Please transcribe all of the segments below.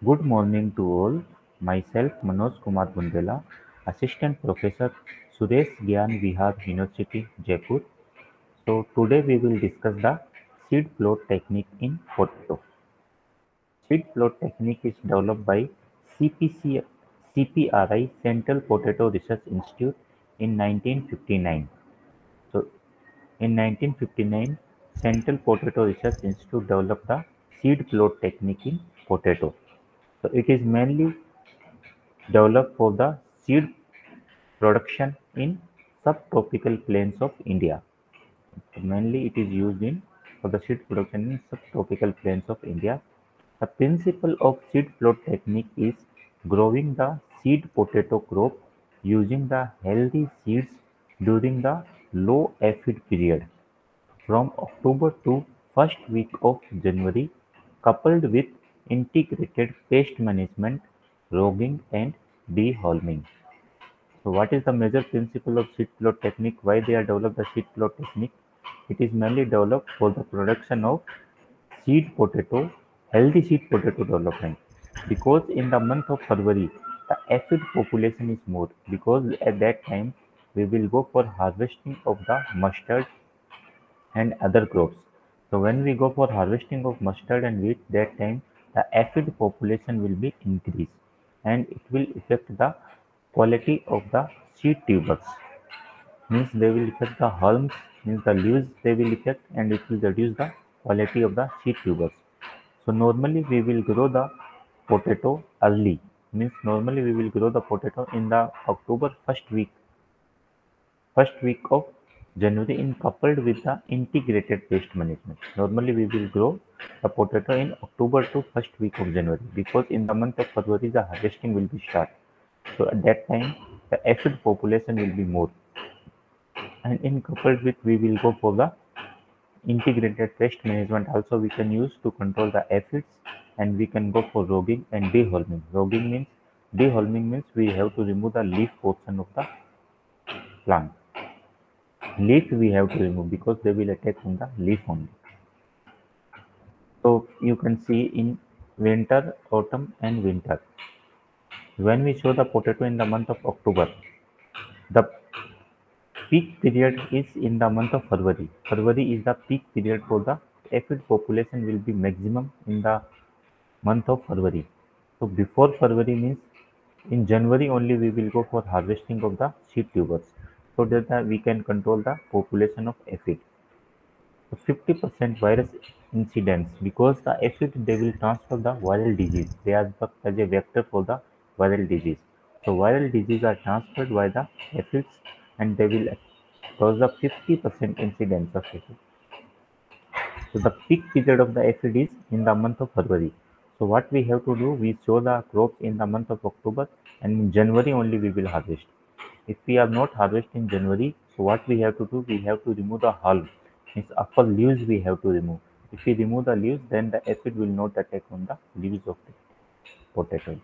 Good morning to all. Myself Manoj Kumar Bundela, Assistant Professor Suresh Gyan Vihar University, Jaipur. So today we will discuss the seed plot technique in potato. Seed plot technique is developed by CPC, CPRI Central Potato Research Institute in 1959. So in 1959, Central Potato Research Institute developed the seed plot technique in potato. So it is mainly developed for the seed production in subtropical plains of India. So mainly it is used in for the seed production in subtropical plains of India. The principle of seed plot technique is growing the seed potato crop using the healthy seeds during the low aphid period from October to first week of January, coupled with integrated pest management, roguing and deholming. So what is the major principle of seed plot technique? Why they are developed the seed plot technique? It is mainly developed for the production of seed potato, healthy seed potato development. Because in the month of February, the aphid population is more. Because at that time, we will go for harvesting of the mustard and other crops. So when we go for harvesting of mustard and wheat, that time the aphid population will be increased and it will affect the quality of the seed tubers. Means they will affect the hulms, means the leaves they will affect and it will reduce the quality of the seed tubers. So normally we will grow the potato early. Means normally we will grow the potato in the October first week of January in coupled with the integrated pest management. Normally we will grow the potato in October to first week of January because in the month of February the harvesting will be start. So at that time the aphid population will be more and in coupled with we will go for the integrated pest management also we can use to control the aphids and we can go for roguing and deholming. Deholming means we have to remove the leaf portion of the plant. Leaf we have to remove because they will attack on the leaf only. So you can see in winter, autumn and winter. When we show the potato in the month of October, the peak period is in the month of February. February is the peak period for the aphid population will be maximum in the month of February. So before February means in January only we will go for harvesting of the seed tubers so that we can control the population of aphid. So 50% virus incidence because the aphid they will transfer the viral disease. They are as a vector for the viral disease. So viral disease are transferred by the aphids and they will cause the 50% incidence of aphid. So the peak period of the aphid is in the month of February. So what we have to do, we sow the crops in the month of October and in January only we will harvest. If we are not harvest in January, so what we have to do, we have to remove the hull. Means upper leaves we have to remove. If we remove the leaves, then the aphid will not attack on the leaves of the potato.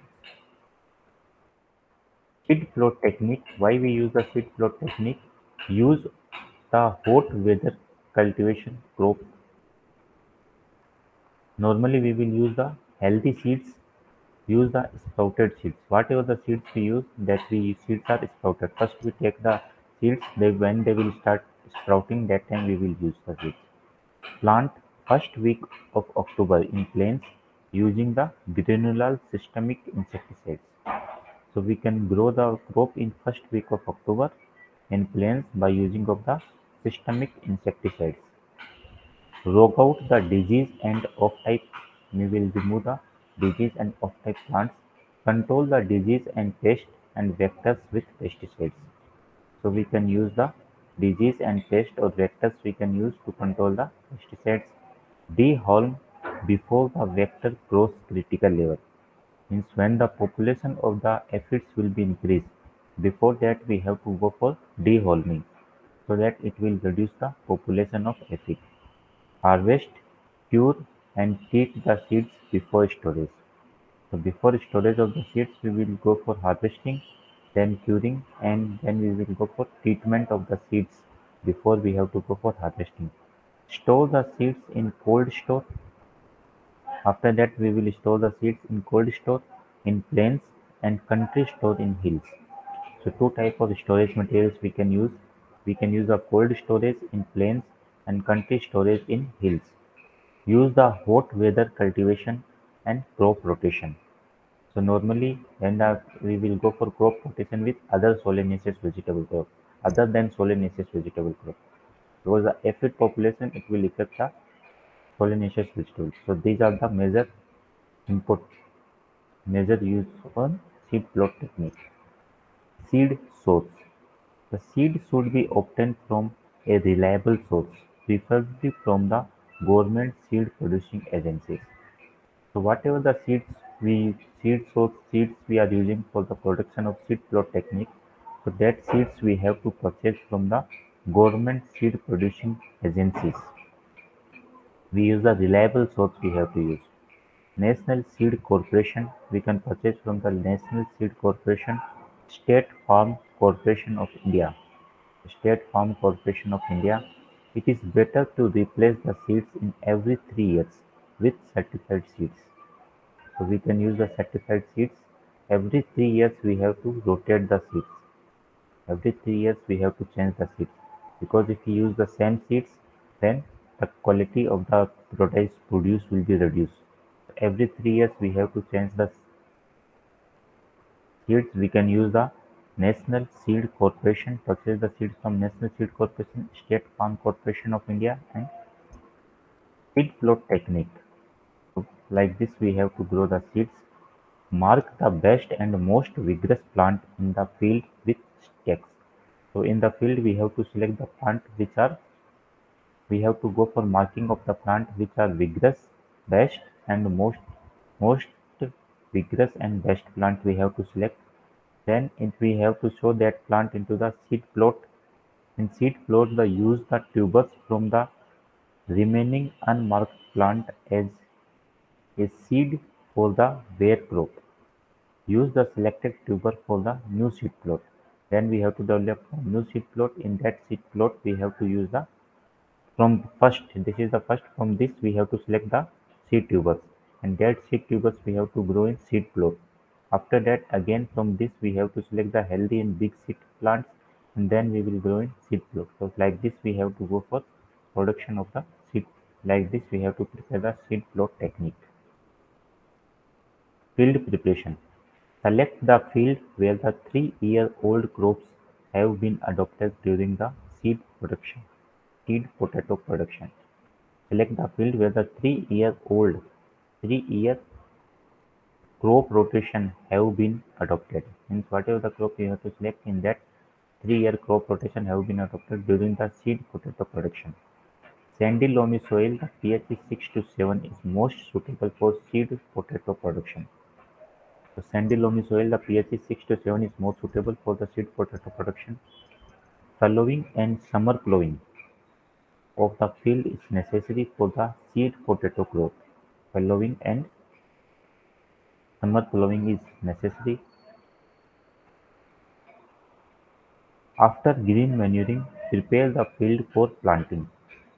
Seed plot technique. Why we use the seed plot technique? Use the hot weather cultivation crop. Normally we will use the healthy seeds, use the sprouted seeds. Whatever the seeds we use, that we seeds are sprouted. First we take the seeds, when they will start sprouting, that time we will use the seeds. Plant first week of October in plains using the granular systemic insecticides. So we can grow the crop in first week of October in plains by using of the systemic insecticides. Rogue out the disease and off-type. We will remove the disease and off-type plants. Control the disease and pest and vectors with pesticides. So we can use the disease and pest or vectors we can use to control the pesticides. Deholm before the vector grows critical level. Means when the population of the aphids will be increased. Before that we have to go for deholming so that it will reduce the population of aphids. Harvest, cure and treat the seeds before storage. So before storage of the seeds, we will go for harvesting, then curing, and then we will go for treatment of the seeds before we have to go for harvesting. Store the seeds in cold store After that, we will store the seeds in cold store, in plains, and country store in hills. So two type of storage materials we can use. We can use a cold storage in plains and country storage in hills. Use the hot weather cultivation and crop rotation. So normally we will go for crop rotation with other solanaceous vegetable crop other than solanaceous vegetable crop. Because the aphid population it will affect the solanaceous vegetables. So these are the input major use on seed plot technique. Seed source. The seed should be obtained from a reliable source, preferably from the government seed producing agencies. So whatever the seeds we are using for the production of seed plot technique, so that seeds we have to purchase from the government seed producing agencies. We use a reliable source we have to use. National Seed Corporation, we can purchase from the National Seed Corporation, State Farm Corporation of India. State Farm Corporation of India. It is better to replace the seeds in every 3 years with certified seeds. So we can use the certified seeds. Every 3 years we have to rotate the seeds. Every 3 years we have to change the seeds. Because if we use the same seeds, then the quality of the products produced will be reduced. Every 3 years we have to change the seeds. We can use the National Seed Corporation, purchase the seeds from National Seed Corporation, State Farm Corporation of India, and seed plot technique. So like this we have to grow the seeds. Mark the best and most vigorous plant in the field with stakes. So in the field we have to select the plant which are we have to go for marking of the plant which are vigorous, best and most vigorous and best plant we have to select. Then we have to show that plant into the seed plot. In seed plot, the use the tubers from the remaining unmarked plant as a seed for the bare crop. Use the selected tuber for the new seed plot. Then we have to develop a new seed plot. In that seed plot, we have to use the from first. This is the first. From this, we have to select the seed tubers, and that seed tubers we have to grow in seed plot. After that, again from this we have to select the healthy and big seed plants, and then we will grow in seed plot. So like this, we have to go for production of the seed. Like this, we have to prepare the seed plot technique. Field preparation. Select the field where the 3-year-old crops have been adopted during the seed potato production. Select the field where the 3-year crop rotation have been adopted. Means whatever the crop you have to select in that 3-year crop rotation have been adopted during the seed potato production. Sandy loamy soil, the pH is 6 to 7 is most suitable for seed potato production. So sandy loamy soil, the pH is 6 to 7 is more suitable for the seed potato production. Fallowing and summer plowing of the field is necessary for the seed potato growth. Fallowing and summer plowing is necessary. After green manuring, prepare the field for planting.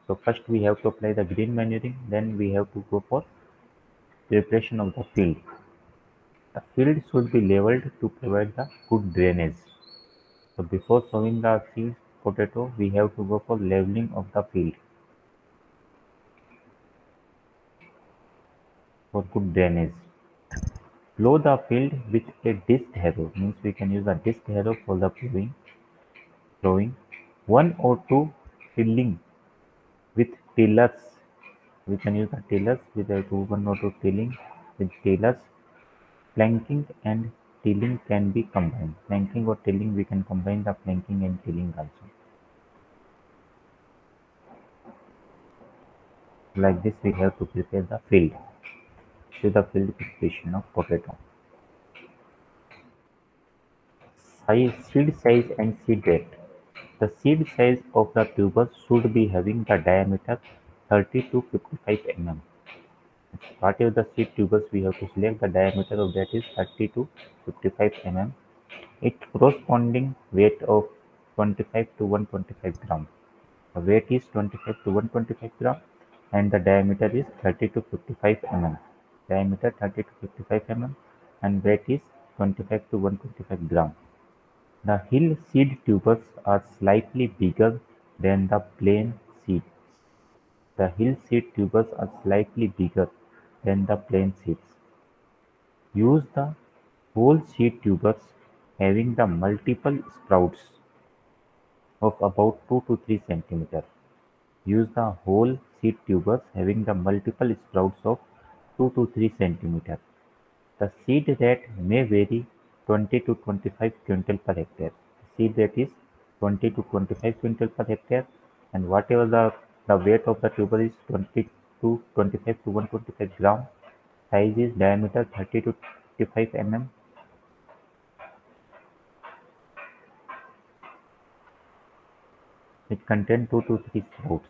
So first we have to apply the green manuring, then we have to go for preparation of the field. The field should be leveled to provide the good drainage. So before sowing the seed potato, we have to go for leveling of the field for good drainage. Plow the field with a disc harrow, means we can use a disc harrow for the plowing. One or two tilling with tillers. We can use the tillers with a one or two tilling with tillers. Planking and tilling can be combined. Planking or tilling, we can combine the planking and tilling also. Like this, we have to prepare the field to the field preparation of potato. Seed size and seed rate. The seed size of the tubers should be having the diameter 30 to 55 mm. Whatever the seed tubers we have to select, the diameter of that is 30 to 55 mm. Its corresponding weight of 25 to 125 gram. The weight is 25 to 125 gram and the diameter is 30 to 55 mm. diameter 30 to 55 mm, and weight is 25 to 125 gram. The hill seed tubers are slightly bigger than the plain seeds. The hill seed tubers are slightly bigger than the plain seeds. Use the whole seed tubers having the multiple sprouts of about 2 to 3 centimeter. Use the whole seed tubers having the multiple sprouts of 2 to 3 centimeter. The seed rate may vary 20 to 25 quintal per hectare. Seed rate is 20 to 25 quintal per hectare, and whatever the weight of the tuber is 20 to 25 to 125 gram. Size is diameter 30 to 55 mm. It contains 2 to 3 sprouts.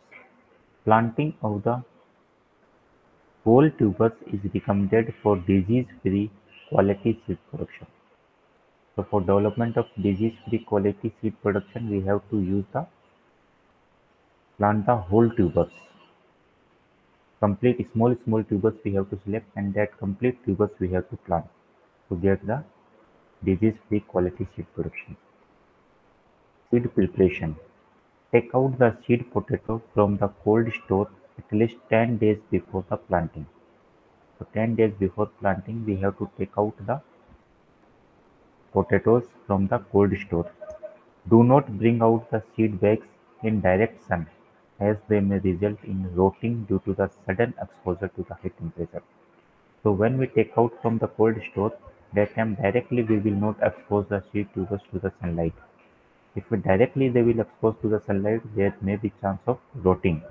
Planting of the whole tubers is recommended for disease-free quality seed production. So for development of disease-free quality seed production, we have to use the plant the whole tubers. Complete small tubers we have to select, and that complete tubers we have to plant to get the disease-free quality seed production. Seed preparation. Take out the seed potato from the cold store at least 10 days before the planting. So 10 days before planting, we have to take out the potatoes from the cold store. Do not bring out the seed bags in direct sun, as they may result in rotting due to the sudden exposure to the high temperature. So when we take out from the cold store, that time directly we will not expose the seed tubers to the sunlight. If we directly they will expose to the sunlight, there may be chance of rotting.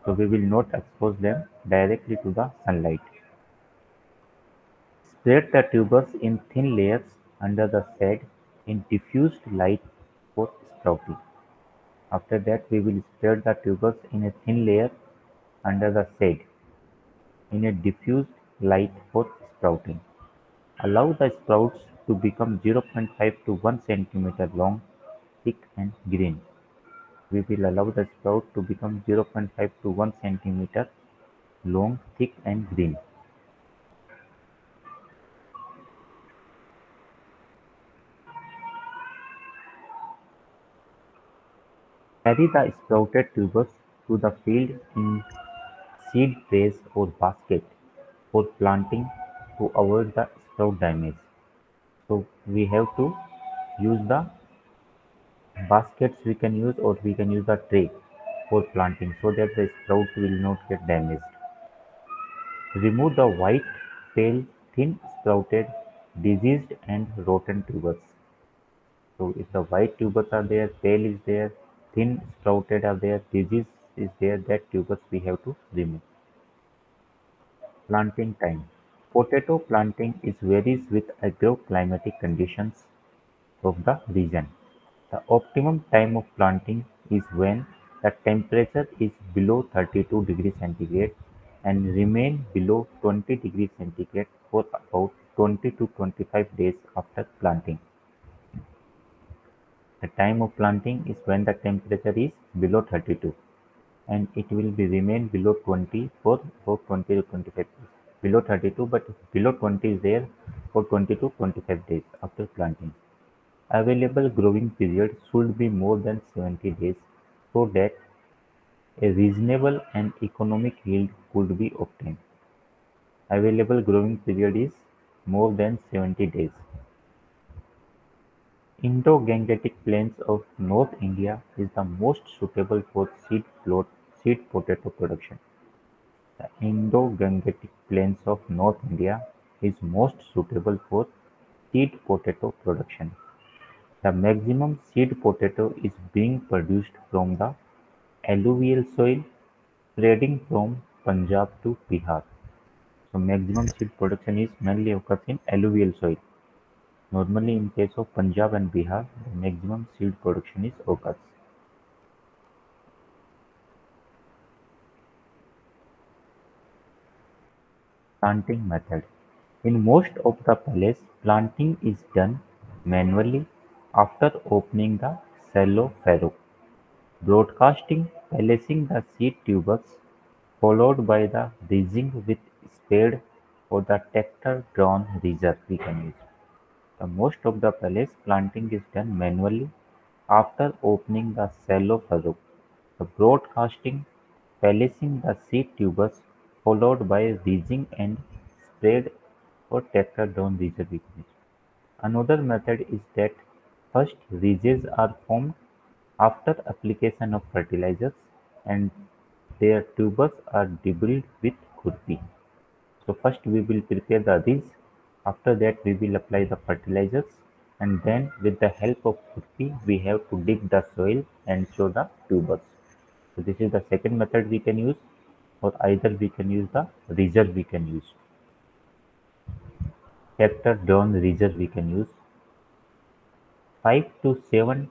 So we will not expose them directly to the sunlight. Spread the tubers in thin layers under the shade in diffused light for sprouting. After that, we will spread the tubers in a thin layer under the shade in a diffused light for sprouting. Allow the sprouts to become 0.5 to 1 centimeter long, thick and green. We will allow the sprout to become 0.5 to 1 centimeter long, thick and green. Carry the sprouted tubers to the field in seed trays or basket for planting to avoid the sprout damage. So we have to use the baskets we can use, or we can use the tray for planting so that the sprout will not get damaged. Remove the white, pale, thin sprouted, diseased and rotten tubers. So if the white tubers are there, pale is there, thin sprouted are there, disease is there, that tubers we have to remove. Planting time. Potato planting is varies with agroclimatic conditions of the region. The optimum time of planting is when the temperature is below 32 degrees centigrade and remain below 20 degrees centigrade for about 20 to 25 days after planting. The time of planting is when the temperature is below 32 and it will be remain below 20 for about 20 to 25 days. Below 32, but below 20 is there for 20 to 25 days after planting. Available growing period should be more than 70 days so that a reasonable and economic yield could be obtained. Available growing period is more than 70 days. Indo-Gangetic Plains of North India is the most suitable for seed potato production. The Indo-Gangetic Plains of North India is most suitable for seed potato production. The maximum seed potato is being produced from the alluvial soil spreading from Punjab to Bihar. So maximum seed production is mainly occurs in alluvial soil. Normally in case of Punjab and Bihar, the maximum seed production is occurs. Planting method. In most of the places, planting is done manually after opening the shallow furrow, broadcasting, placing the seed tubers, followed by the ridging with spade or the tractor-drawn ridger we can use. The most of the palace planting is done manually after opening the shallow furrow, the broadcasting, placing the seed tubers, followed by ridging and spread or tractor-drawn ridger we can use. Another method is that first ridges are formed after application of fertilizers and their tubers are drilled with khurpi. So first we will prepare the ridge, after that we will apply the fertilizers, and then with the help of khurpi we have to dig the soil and show the tubers. So this is the second method we can use, or either we can use the ridger we can use. Tractor drawn ridger we can use. 5 to 7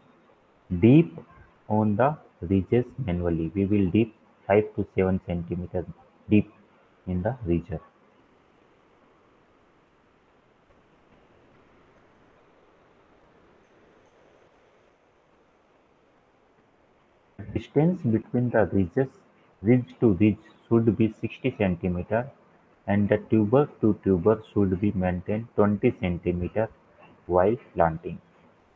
deep on the ridges manually. We will deep 5 to 7 centimeter deep in the ridger. Distance between the ridge to ridge should be 60 centimeter and the tuber to tuber should be maintained 20 centimeter while planting.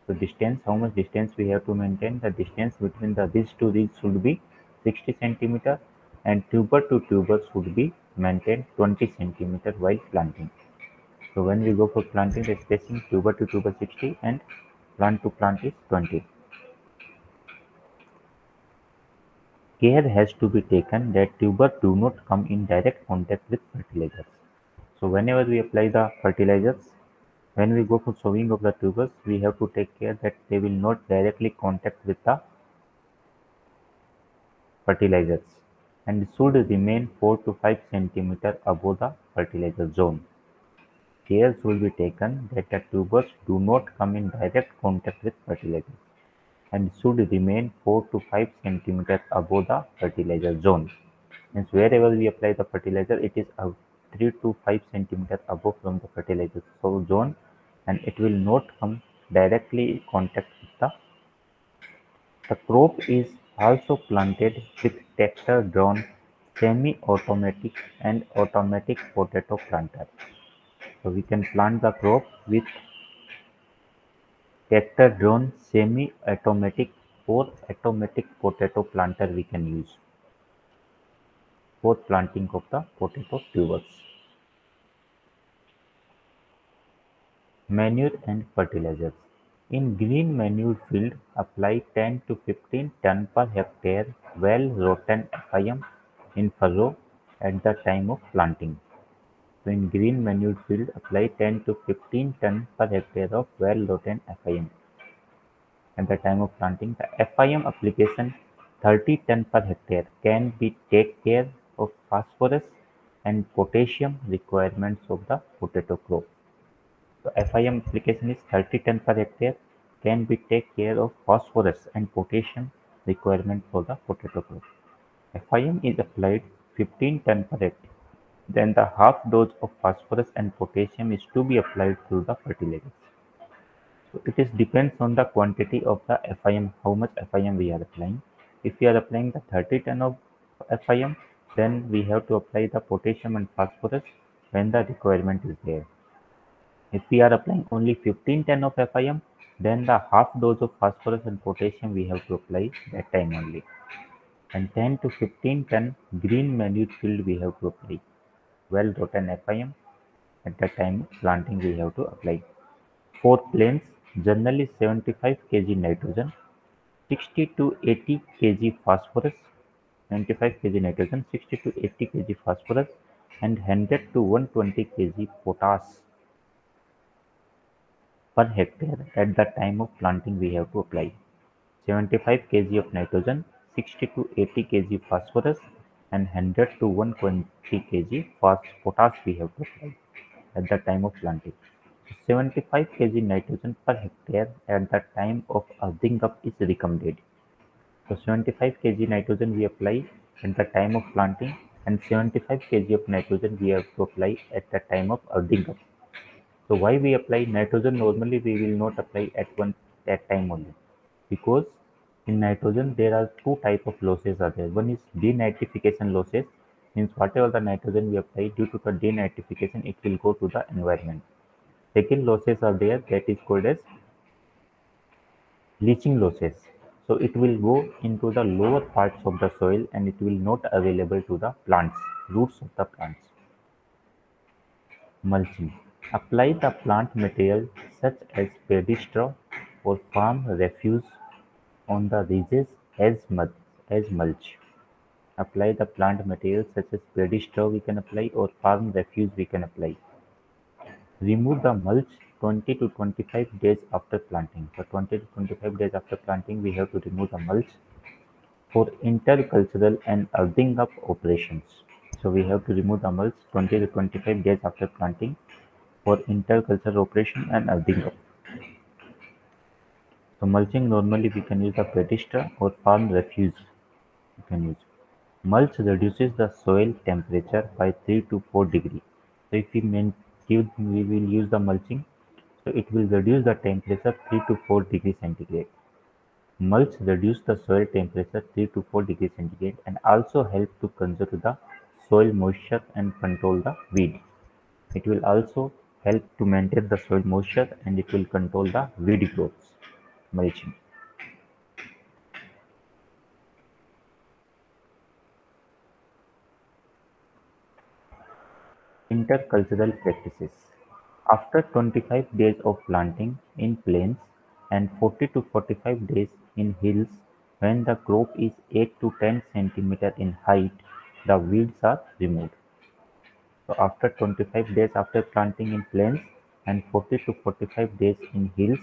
So distance, how much distance we have to maintain? The distance between the ridge to ridge should be 60 centimeter and tuber to tuber should be maintained 20 centimeter while planting. So when we go for planting, the spacing tuber to tuber 60 and plant to plant is 20. Care has to be taken that tubers do not come in direct contact with fertilizers. So whenever we apply the fertilizers, when we go for sowing of the tubers, we have to take care that they will not directly contact with the fertilizers and should remain 4 to 5 centimeter above the fertilizer zone. Care should be taken that the tubers do not come in direct contact with fertilizers and should remain 4 to 5 centimeters above the fertilizer zone. Means wherever we apply the fertilizer, it is 3 to 5 centimeters above from the fertilizer zone and it will not come directly in contact with the crop is also planted with tractor-drawn semi-automatic and automatic potato planter. So we can plant the crop with tractor-drawn semi-automatic or automatic potato planter we can use for planting of the potato tubers. Manure and fertilizers. In green manure field, apply 10 to 15 ton per hectare well-rotten FIM in furrow at the time of planting. So in green manure field, apply 10 to 15 ton per hectare of well-rotten FIM. At the time of planting, the FIM application 30 ton per hectare can be take care of phosphorus and potassium requirements of the potato crop. So FIM application is 30 ton per hectare can be take care of phosphorus and potassium requirement for the potato crop. FIM is applied 15 ton per hectare. Then the half dose of phosphorus and potassium is to be applied through the fertilizers. So it is depends on the quantity of the FIM, how much FIM we are applying. If we are applying the 30 ton of FIM, then we have to apply the potassium and phosphorus when the requirement is there. If we are applying only 15 ton of FIM, then the half dose of phosphorus and potassium we have to apply that time only. And 10 to 15 ton green manure field we have to apply. Well rotten FIM at the time of planting we have to apply. For planes, generally 75 kg nitrogen, 60 to 80 kg phosphorus, 95 kg nitrogen, 60 to 80 kg phosphorus, and 100 to 120 kg potash per hectare at the time of planting we have to apply. 75 kg of nitrogen, 60 to 80 kg phosphorus and 100 to 120 kg potash we have to apply at the time of planting. 75 kg nitrogen per hectare at the time of earthing up is recommended. So 75 kg nitrogen we apply at the time of planting and 75 kg of nitrogen we have to apply at the time of earthing up. So why we apply nitrogen? Normally we will not apply at time only, because in nitrogen there are two type of losses are there. One is denitrification losses Means whatever the nitrogen we apply, due to the denitrification, it will go to the environment. Second losses are there, that is called as leaching losses. So it will go into the lower parts of the soil and it will not available to the plants, roots of the plants. Mulching. Apply the plant material such as paddy straw or farm refuse on the ridges as mulch. Apply the plant material such as paddy straw we can apply or farm refuse we can apply. Remove the mulch 20 to 25 days after planting. For 20 to 25 days after planting, we have to remove the mulch for intercultural and earthing up operations. So we have to remove the mulch 20 to 25 days after planting for intercultural operation and earthing up. So mulching normally we can use the paddy straw or farm refuse we can use. Mulch reduces the soil temperature by 3 to 4 degrees. So if we will use the mulching, so it will reduce the temperature 3 to 4 degrees centigrade. Mulch reduce the soil temperature 3 to 4 degrees centigrade and also help to conserve the soil moisture and control the weed. It will also help to maintain the soil moisture and it will control the weed growth. Mulching. Intercultural practices. After 25 days of planting in plains and 40 to 45 days in hills, when the crop is 8 to 10 centimeters in height, the weeds are removed. So after 25 days after planting in plains and 40 to 45 days in hills,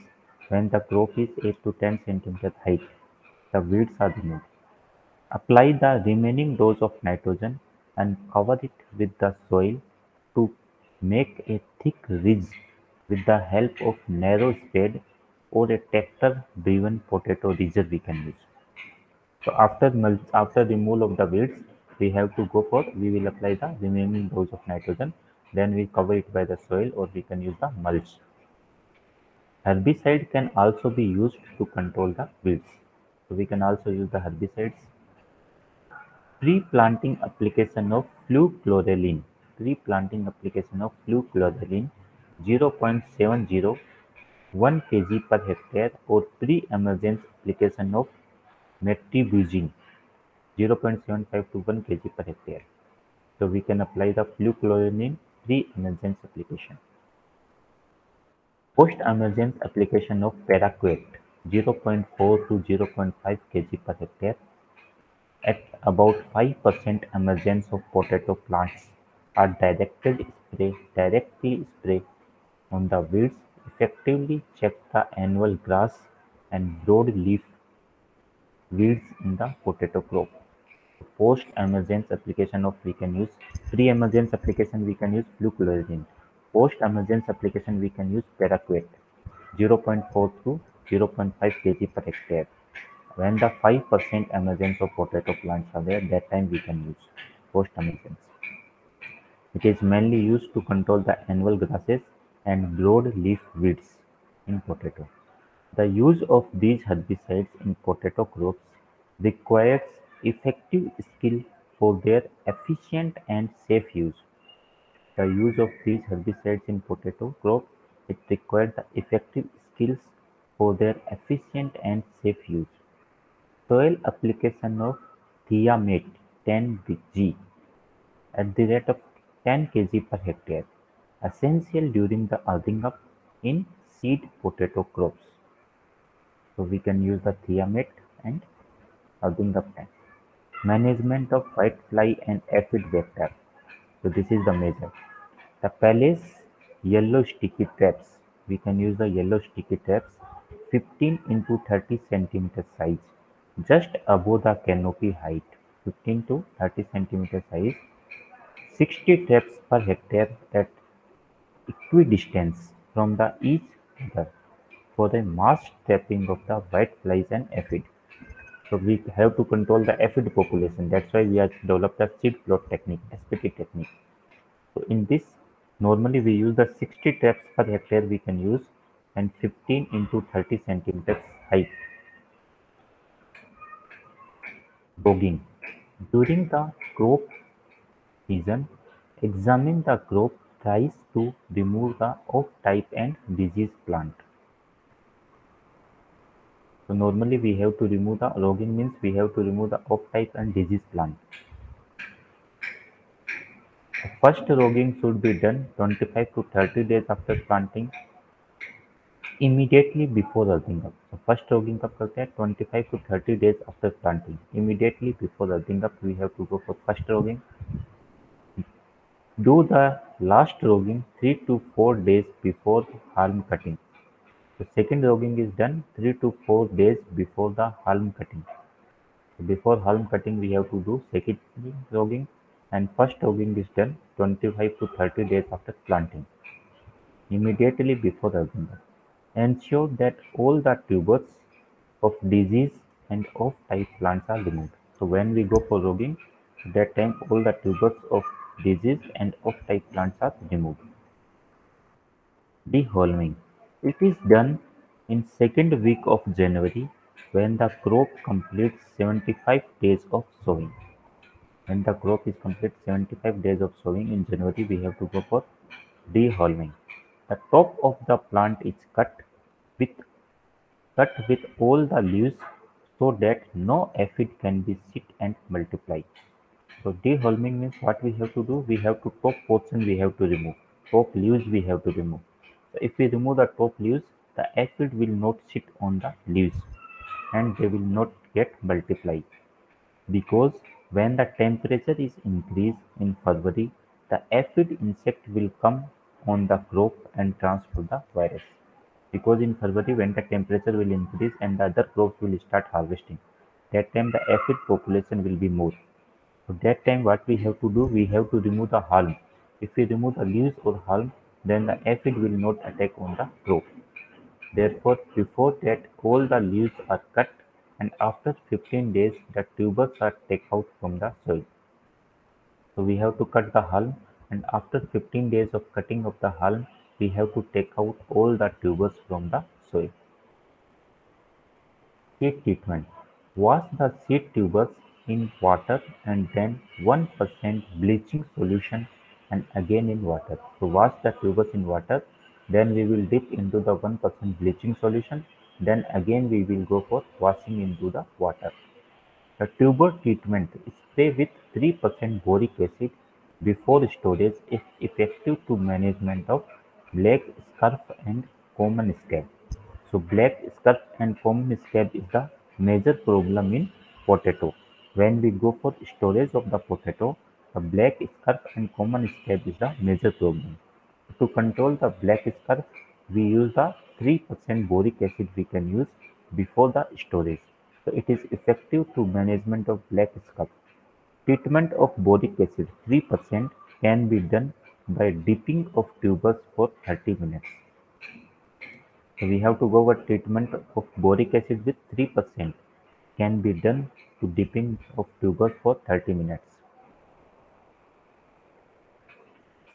when the crop is 8 to 10 centimeters height, the weeds are removed. Apply the remaining dose of nitrogen and cover it with the soil to make a thick ridge with the help of narrow spade or a tractor-driven potato ridger we can use. So after removal of the weeds, we will apply the remaining dose of nitrogen. Then we cover it by the soil or we can use the mulch. Herbicide can also be used to control the weeds. So we can also use the herbicides. Pre-planting application of fluclorazine. Pre-planting application of fluclorazine 0.70 1 kg per hectare or pre-emergence application of metribuzin 0.75 to 1 kg per hectare. So we can apply the fluclorazine pre-emergence application. Post-emergence application of paraquat 0.4 to 0.5 kg per hectare. At about 5% emergence of potato plants are directly spray on the weeds effectively check the annual grass and broadleaf weeds in the potato crop. Post-emergence application of we can use pre-emergence application we can use fluclorazine. Post-emergence application we can use paraquat 0.4 to 0.5 kg per hectare. When the 5% emergence of potato plants are there, that time we can use post-emergence. It is mainly used to control the annual grasses and broadleaf weeds in potato. The use of these herbicides in potato crops requires effective skill for their efficient and safe use. The use of these herbicides in potato crop it requires the effective skills for their efficient and safe use. Soil application of thiamate 10 g at the rate of 10 kg per hectare, essential during the earthing up in seed potato crops. So we can use the thiamate and earthing up time. Management of whitefly and aphid vector. So this is the measure. The Pallas yellow sticky traps. We can use the yellow sticky traps 15 into 30 centimeter size, just above the canopy height. 15 to 30 centimeter size, 60 traps per hectare at equidistance from the each other for the mass trapping of the whiteflies and aphid. So we have to control the aphid population. That's why we have developed the seed plot technique, SPT technique. So in this, normally we use the 60 traps per hectare we can use and 15 into 30 centimeters height. Bogging. During the crop season, examine the crop thrice to remove the off-type and disease plant. So normally we have to remove the logging means we have to remove the off-type and disease plant. First logging should be done 25 to 30 days after planting, immediately before earthing up. So first logging up करते हैं 25 to 30 days after planting. Immediately before earthing up, we have to go for first logging. Do the last logging 3 to 4 days before halm cutting. The second logging is done 3 to 4 days before the halm cutting. So before halm cutting, we have to do second logging, and first logging is done 25 to 30 days after planting, immediately before earthing up. Ensure that all the tubers of disease and off-type plants are removed. So when we go for logging, that time all the tubers of disease and off-type plants are removed. Deholming. It is done in second week of January when the crop completes 75 days of sowing. When the crop is complete 75 days of sowing in January, we have to go for deholming. The top of the plant is with cut with all the leaves so that no aphid can be sit and multiply. So deholming means what we have to do? We have to top portion we have to remove. Top leaves we have to remove. So if we remove the top leaves, the aphid will not sit on the leaves and they will not get multiply. Because when the temperature is increased in February, the aphid insect will come on the crop and transfer the virus. Because in February when the temperature will increase and the other crops will start harvesting, that time the aphid population will be more. So that time what we have to do, we have to remove the halm. If we remove the leaves or halm, then the aphid will not attack on the crop. Therefore, before that all the leaves are cut and after 15 days the tubers are taken out from the soil. So we have to cut the halm, and after 15 days of cutting of the halm, we have to take out all the tubers from the soil. Seed treatment. Wash the seed tubers in water and then 1% bleaching solution and again in water. So wash the tubers in water, then we will dip into the 1% bleaching solution, then again we will go for washing into the water. The tuber treatment: spray with 3% boric acid before storage is effective to management of black scurf and common scab. So black scurf and common scab is the major problem in potato. When we go for storage of the potato, the black scurf and common scab is the major problem. To control the black scurf, we use the 3% boric acid we can use before the storage. So it is effective to management of black scurf. Treatment of boric acid 3% can be done by dipping of tubers for 30 minutes. So we have to go over treatment of boric acid with 3% can be done to dipping of tubers for 30 minutes.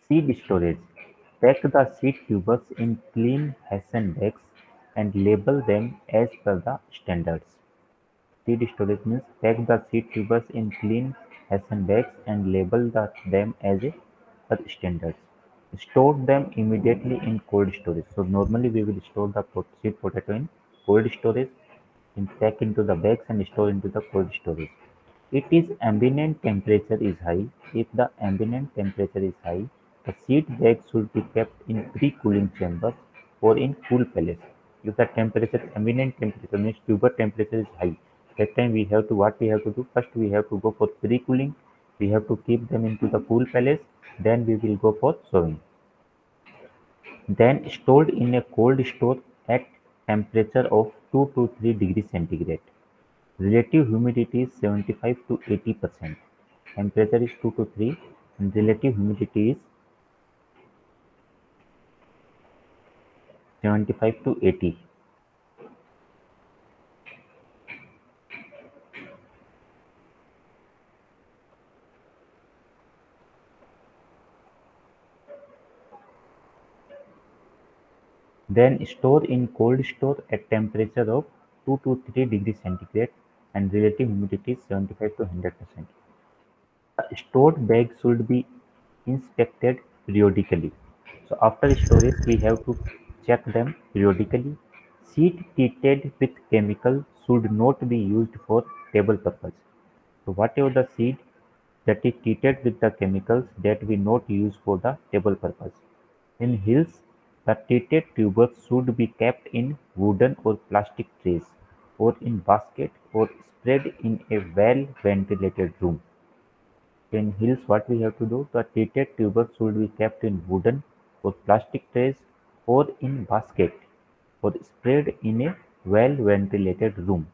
Seed storage: pack the seed tubers in clean Hessian bags and label them as per the standards. Seed storage means pack the seed tubers in clean Hessian bags and label them as per standards. Store them immediately in cold storage. So normally we will store the seed potato in cold storage, and pack into the bags and store into the cold storage. It is ambient temperature is high. If the ambient temperature is high, the seed bags should be kept in pre-cooling chambers or in cool place. If the ambient temperature means tuber temperature is high, that time what we have to do? First we have to go for pre-cooling. We have to keep them into the cool place. Then we will go for sowing. Then stored in a cold store at temperature of 2 to 3 degrees centigrade. Relative humidity is 75 to 80%. Temperature is 2 to 3 and relative humidity is 75 to 80. Then store in cold store at temperature of 2 to 3 degrees centigrade and relative humidity is 75 to 100%. The stored bag should be inspected periodically. So after storage, we have to check them periodically. Seed treated with chemical should not be used for table purpose. So whatever the seed that is treated with the chemicals that we not use for the table purpose. In hills, the treated tubers should be kept in wooden or plastic trays, or in basket, or spread in a well ventilated room. In hills, what we have to do, the treated tubers should be kept in wooden or plastic trays, or in basket, or spread in a well ventilated room.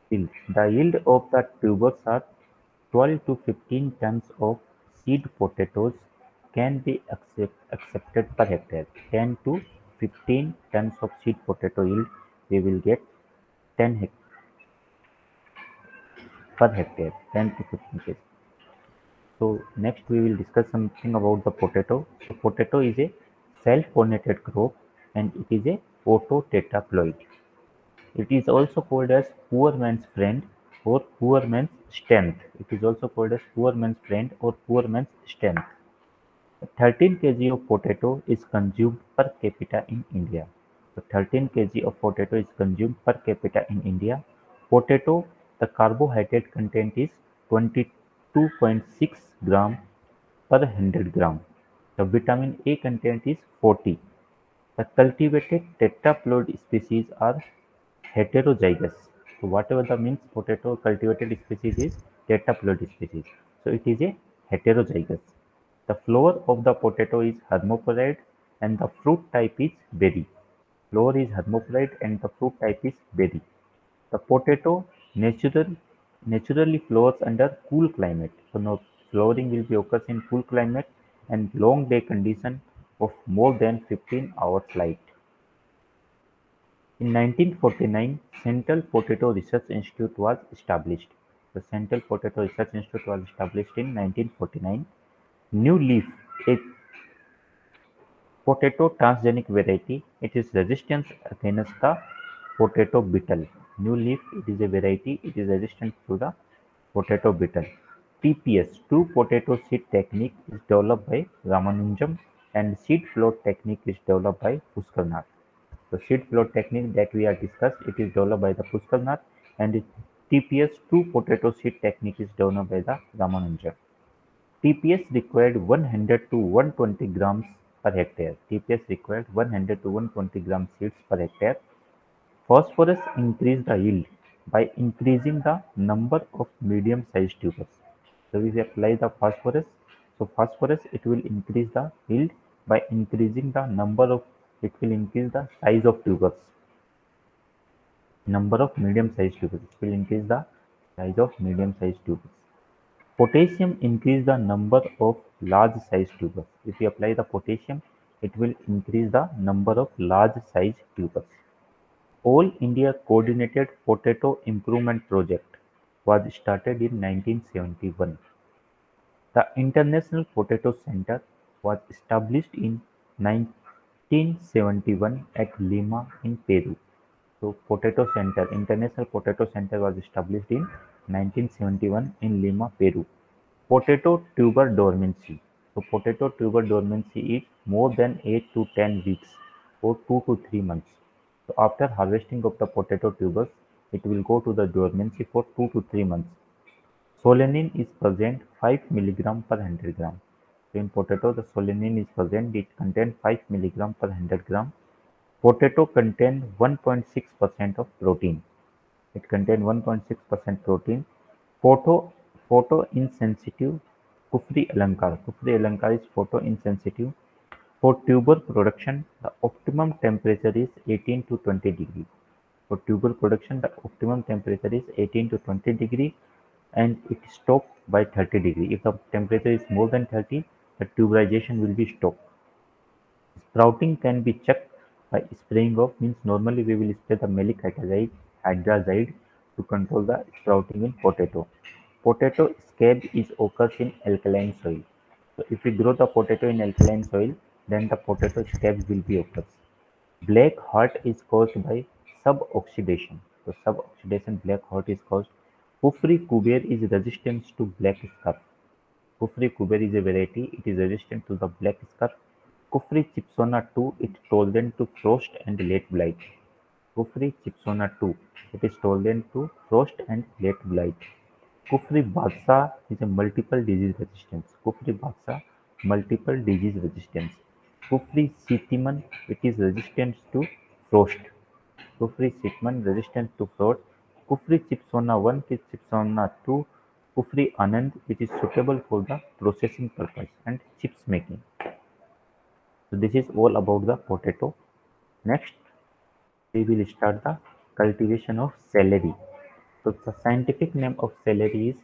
Yield: the yield of the tubers are 12 to 15 tons of seed potatoes can be accepted per hectare. 10 to 15 tons of seed potato yield we will get 10 per hectare, 10 to 15 kg. So next we will discuss something about the potato. So potato is a self-pollinated crop and it is a autotetraploid. It is also called as poor man's friend or poor man's strength. It is also called as poor man's friend or poor man's strength. 13 kg of potato is consumed per capita in India. So 13 kg of potato is consumed per capita in India. Potato, the carbohydrate content is 22.6 gram per 100 gram. The vitamin A content is 40. The cultivated tetraploid species are heterozygous. So whatever the means potato cultivated species is tetraploid species. So it is a heterozygous. The flower of the potato is hermaphrodite and the fruit type is berry. Flower is hermaphrodite and the fruit type is berry. The potato naturally flowers under cool climate. So now flowering will be occurs in cool climate and long day condition of more than 15 hours light. In 1949, Central Potato Research Institute was established. The Central Potato Research Institute was established in 1949. New Leaf, a potato transgenic variety, it is resistant against the potato beetle. New Leaf, it is a variety, it is resistant to the potato beetle. TPS, two potato seed technique is developed by Ramanujam and seed float technique is developed by Puskarnath. The seed float technique that we have discussed, it is developed by the Puskarnath and the TPS two potato seed technique is developed by the Ramanujan. TPS required 100 to 120 grams per hectare. TPS required 100 to 120 gram seeds per hectare. Phosphorus increased the yield by increasing the number of medium-sized tubers. So if we apply the phosphorus, so phosphorus it will increase the yield by increasing the number of, it will increase the size of tubers. Number of medium-sized tubers, it will increase the size of medium-sized tubers. Potassium increase the number of large-sized tubers. If we apply the potassium, it will increase the number of large-sized tubers. All India Coordinated Potato Improvement Project was started in 1971. The International Potato Center was established in 1971 at Lima in Peru. So Potato Center, International Potato Center was established in 1971 in Lima, Peru. Potato tuber dormancy. So potato tuber dormancy is more than 8 to 10 weeks or 2 to 3 months. So after harvesting of the potato tubers, it will go to the dormancy for 2 to 3 months. Solanine is present 5 milligram per 100 gram. So in potato, the solanine is present. It contains 5 milligram per 100 gram. Potato contains 1.6% of protein. It contains 1.6% protein. Photo Photo-insensitive Kufri Alankar. Kufri Alankar is photo-insensitive. For tuber production, the optimum temperature is 18 to 20 degree. For tuber production, the optimum temperature is 18 to 20 degree and it stopped by 30 degree. If the temperature is more than 30, the tuberization will be stopped. Sprouting can be checked by spraying of, means normally we will spray the malic hydrazide to control the sprouting in potato. Potato scab is occurs in alkaline soil. So if we grow the potato in alkaline soil, then the potato scab will be occurs. Black heart is caused by suboxidation. So suboxidation black heart is caused. Kufri Kuber is resistant to black scarf. Kufri Kuber is a variety. It is resistant to the black scarf. Kufri Chipsona 2 is tolerant to frost and late blight. Kufri Chipsona 2 it is tolerant to frost and late blight. Kufri Badshah is a multiple disease resistance. Kufri Badshah multiple disease resistance. Kufri Sitiman it is resistant to frost. Kufri Sitman resistant to frost. Kufri Chipsona 1 is Chipsona 2. Kufri Anand which is suitable for the processing purpose and chips making. So this is all about the potato. Next we will start the cultivation of celery. So the scientific name of celery is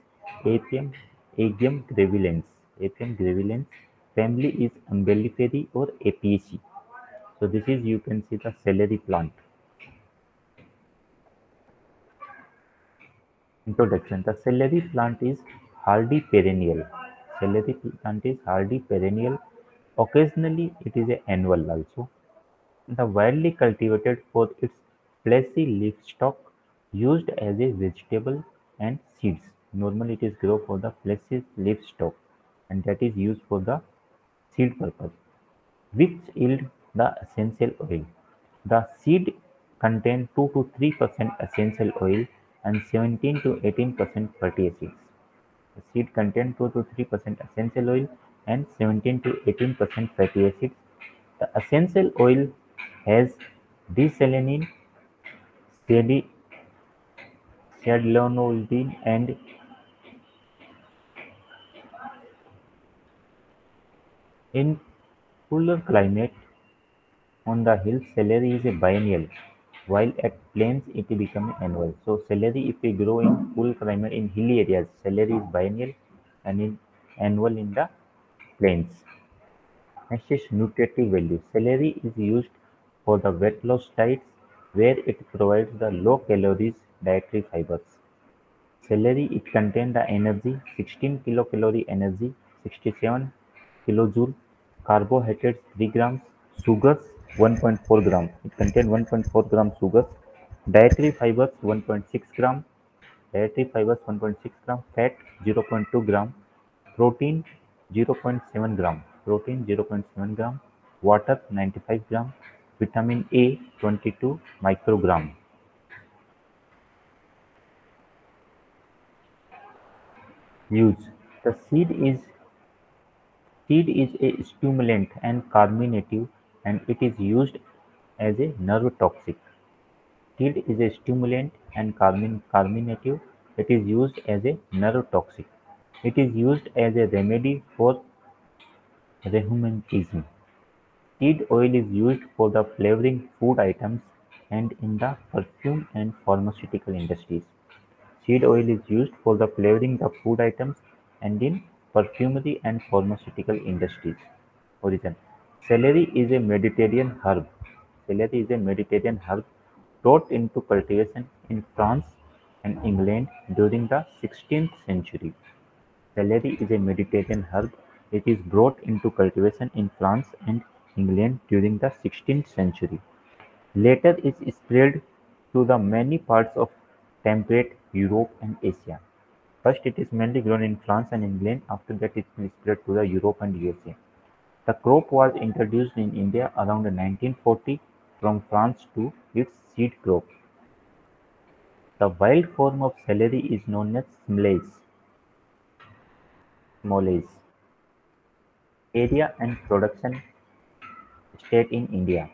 Apium Aegium graveolens. Apium graveolens. Family is Umbelliferae or Apiaceae. So this is you can see the celery plant. Introduction: the celery plant is hardy perennial. Celery plant is hardy perennial. Occasionally it is an annual also. The widely cultivated for its fleshy leaf stalk, used as a vegetable and seeds. Normally it is grown for the fleshy leaf stalk and that is used for the seed purpose, which yield the essential oil. The seed contain 2 to 3% essential oil and 17 to 18% fatty acids. The seed contain 2 to 3% essential oil and 17 to 18% fatty acids. The essential oil has D-theanine, ceylonolidine, and in cooler climate on the hills, celery is a biennial, while at plains it becomes annual. So celery, if we grow in cool climate in hilly areas, celery is biennial and in annual in the plains. Next is nutritive value. Celery is used for the weight loss diets where it provides the low calories dietary fibers. Celery it contains the energy 16 kilocalorie energy 67 kilojoule, carbohydrates 3 grams, sugars 1.4 gram. It contains 1.4 gram sugars, dietary fibers 1.6 gram, fat 0.2 gram, protein 0.7 gram, water 95 gram, vitamin A 22 microgram. Use: the seed is a stimulant and carminative and it is used as a nerve toxic. Seed is a stimulant and carminative. It is used as a nerve toxic. It is used as a remedy for rheumatism. Seed oil is used for the flavoring food items and in the perfume and pharmaceutical industries. Seed oil is used for the flavoring the food items and in perfumery and pharmaceutical industries. Origin: celery is a Mediterranean herb. Celery is a Mediterranean herb brought into cultivation in France and England during the 16th century. Celery is a Mediterranean herb. It is brought into cultivation in France and England during the 16th century. Later it spread to the many parts of temperate Europe and Asia. First it is mainly grown in France and England, after that it spread to the Europe and USA. The crop was introduced in India around 1940 from France to its seed crop. The wild form of celery is known as smoles. Area and production: state in India.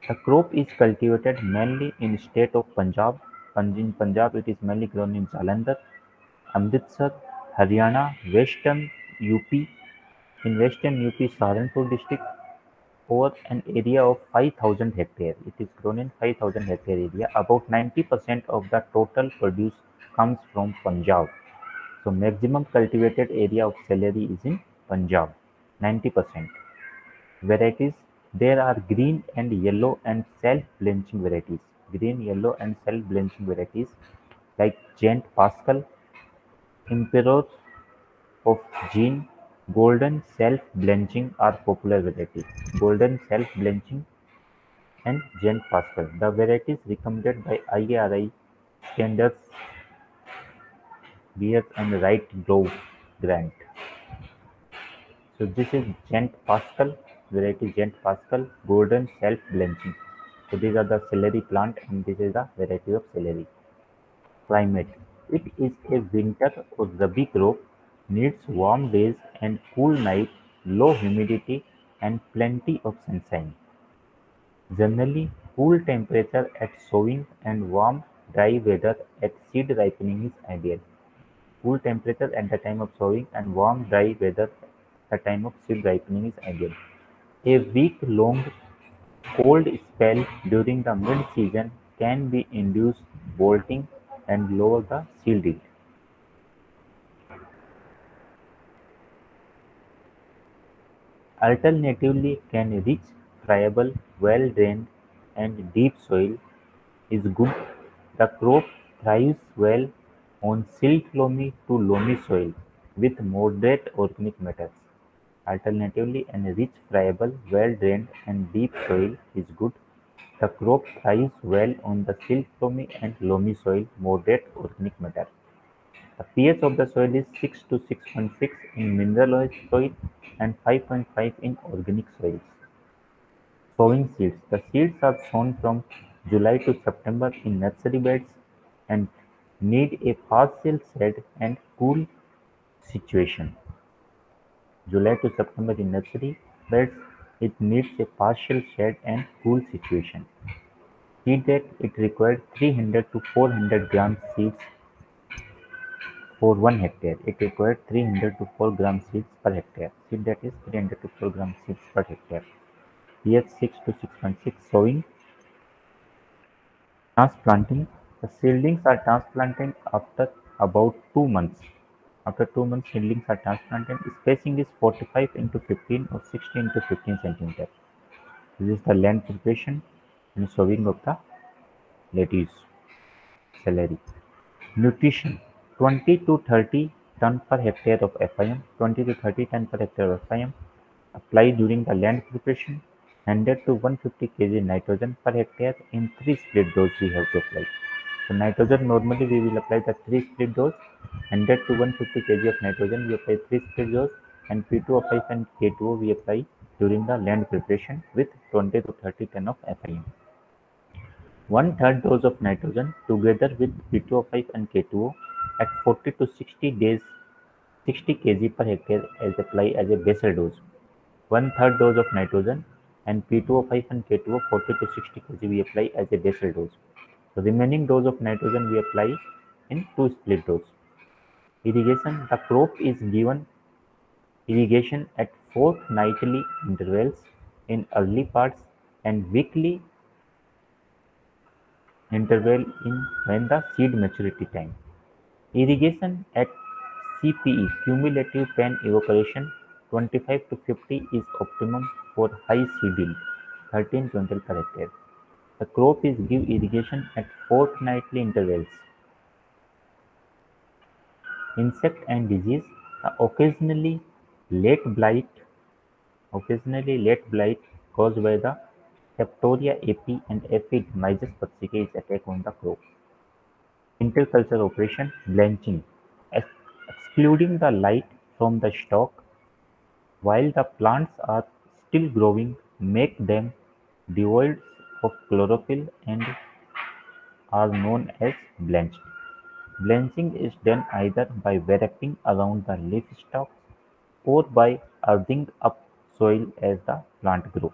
The crop is cultivated mainly in state of Punjab. In Punjab it is mainly grown in Jalandhar, Amritsar, Haryana, Western UP. In Western UP, Saharanpur district, over an area of 5,000 hectare. It is grown in 5,000 hectare area. About 90% of the total produce comes from Punjab. So maximum cultivated area of celery is in Punjab, 90%. Varieties: there are green and yellow and self-blanching varieties. Green, yellow and self-blanching varieties like Giant Pascal, Emperor of Jean, Golden self-blanching are popular varieties. Golden self-blanching and Gent Pascal. The varieties recommended by IARI standards Beers and Wright Grove Grant. So this is Gent Pascal, variety Gent Pascal, golden self-blanching. So these are the celery plant and this is the variety of celery. Climate. It is a winter or rabi crop, needs warm days and cool nights, low humidity and plenty of sunshine. Generally, cool temperature at sowing and warm, dry weather at seed ripening is ideal. Cool temperature at the time of sowing and warm, dry weather at the time of seed ripening is ideal. A week-long cold spell during the mid-season can be induce bolting and lower the seed yield. Alternatively, can rich, friable, well-drained and deep soil is good. The crop thrives well on silt-loamy to loamy soil with moderate organic matters. Alternatively, a rich, friable, well-drained and deep soil is good. The crop thrives well on the silt-loamy and loamy soil, moderate organic matter. The pH of the soil is 6 to 6.6 in mineralized soil and 5.5 in organic soils. Sowing seeds. The seeds are sown from July to September in nursery beds and need a partial shade and cool situation. July to September in nursery beds, it needs a partial shade and cool situation. Seed that it required 300 to 400 gram seeds for 1 hectare. It required 300 to 4 gram seeds per hectare. Seed that is 300 to 4 gram seeds per hectare. pH 6 to 6.6. Sowing. Transplanting: the seedlings are transplanted after about 2 months. After 2 months, seedlings are transplanted. Spacing is 45 into 15 or 60 into 15 centimeters. This is the land preparation and sowing of the lettuce, celery. Nutrition: 20 to 30 ton per hectare of FIM, 20 to 30 ton per hectare of FIM. Apply during the land preparation. 100 to 150 kg nitrogen per hectare in 3 split dose we have to apply. So nitrogen normally we will apply the 3 split dose. 100 to 150 kg of nitrogen we apply 3 split dose and P2O5 and K2O we apply during the land preparation with 20 to 30 ton of FIM. One-third dose of nitrogen together with P2O5 and K2O at 40 to 60 days 60 kg per hectare as applied as a basal dose. One-third dose of nitrogen and P2O5 and K2O 40 to 60 kg we apply as a basal dose. The remaining dose of nitrogen we apply in 2 split dose. Irrigation: the crop is given irrigation at fortnightly intervals in early parts and weekly interval in when the seed maturity time. Irrigation at CPE cumulative pen evaporation 25 to 50 is optimum for high seed yield 13 quintal per hectare. The crop is give irrigation at fortnightly intervals. Insect and disease: occasionally late blight caused by the Septoria api and aphid Myzus persicale is attack on the crop. Interculture operation: blanching, excluding the light from the stalk while the plants are still growing make them devoid of chlorophyll and are known as blanched. Blanching is done either by wrapping around the leaf stalks or by earthing up soil as the plant grows.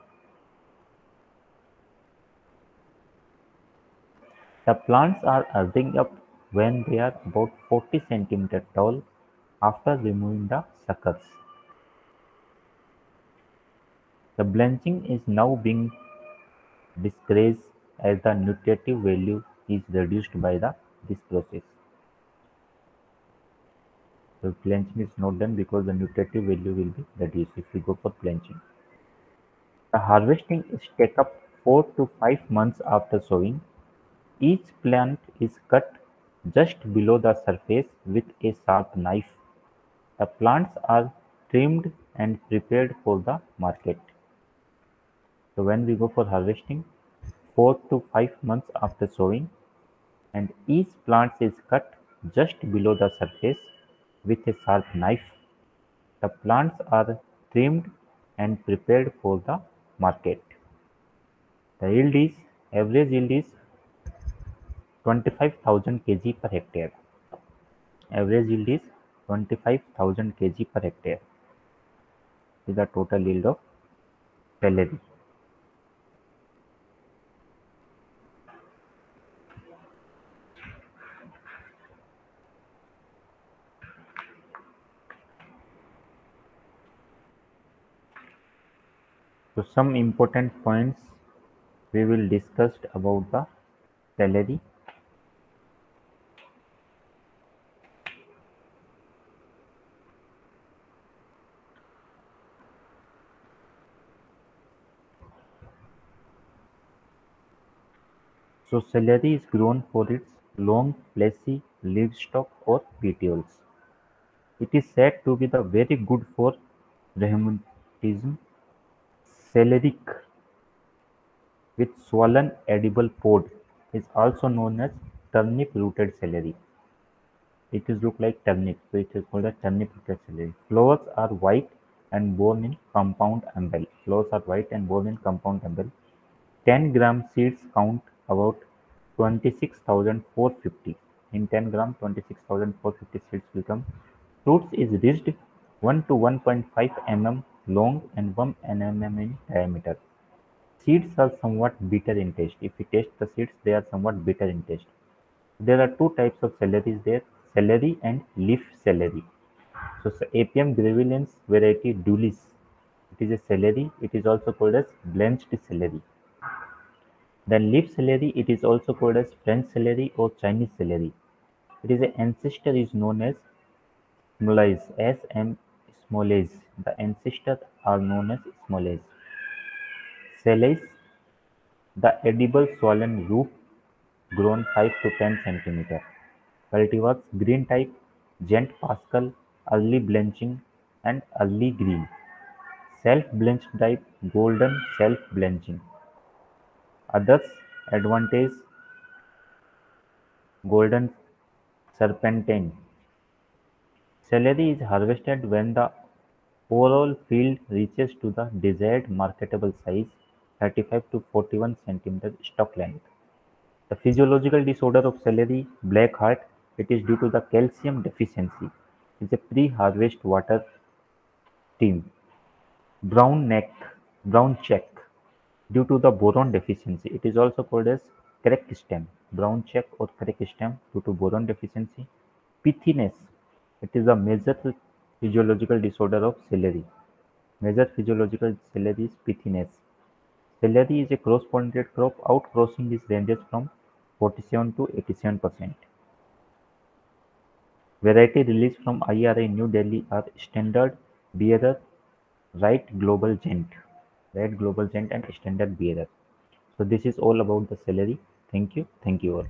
The plants are earthing up when they are about 40 centimeters tall after removing the suckers. The blanching is now being discouraged as the nutritive value is reduced by this process. So blanching is not done because the nutritive value will be reduced if we go for blanching. The harvesting is take up 4 to 5 months after sowing. Each plant is cut just below the surface with a sharp knife. The plants are trimmed and prepared for the market. So when we go for harvesting, 4 to 5 months after sowing, and each plant is cut just below the surface with a sharp knife. The plants are trimmed and prepared for the market. The average yield is 25,000 kg per hectare. Average yield is 25,000 kg per hectare is the total yield of celery. So some important points we will discuss about the celery. So celery is grown for its long fleshy leaf stalk or petioles. It is said to be the very good for rheumatism. Celeriac with swollen edible pod is also known as turnip-rooted celery. It is look like turnip, so it is called a turnip-rooted celery. Flowers are white and borne in compound umbel. Flowers are white and borne in compound umbel. 10-gram seeds count about 26,450. In 10 gram, 26,450 seeds will come. Fruits is reached 1 to 1.5 mm long and 1 mm in diameter. Seeds are somewhat bitter in taste. If you taste the seeds, they are somewhat bitter in taste. There are two types of celery there, celery and leaf celery. So Apium graveolens variety Dulis. It is a celery. It is also called as blanched celery. The leaf celery, it is also called as French celery or Chinese celery. It is a ancestor is known as Smolais, S.M. Smolais. The ancestors are known as Smolais. Selace, the edible swollen root grown 5 to 10 centimeter. Cultivars green type, Gent Pascal, early blanching and early green. Self-blenched type, golden self-blanching. Others advantage golden serpentine. Celery is harvested when the overall field reaches to the desired marketable size, 35 to 41 centimeter stalk length. The physiological disorder of celery black heart, it is due to the calcium deficiency. It is a pre-harvest water stem. Brown neck, brown check, due to the boron deficiency. It is also called as crack stem. Brown check or crack stem due to boron deficiency. Pithiness, it is a major physiological disorder of celery. Major physiological celery is pithiness. Celery is a cross-pollinated crop. Outcrossing is ranges from 47 to 87%. Variety released from IRI New Delhi are Standard Bearer, Right Global Gent, Right Global Gent and Standard Bearer. So this is all about the celery. Thank you. Thank you all.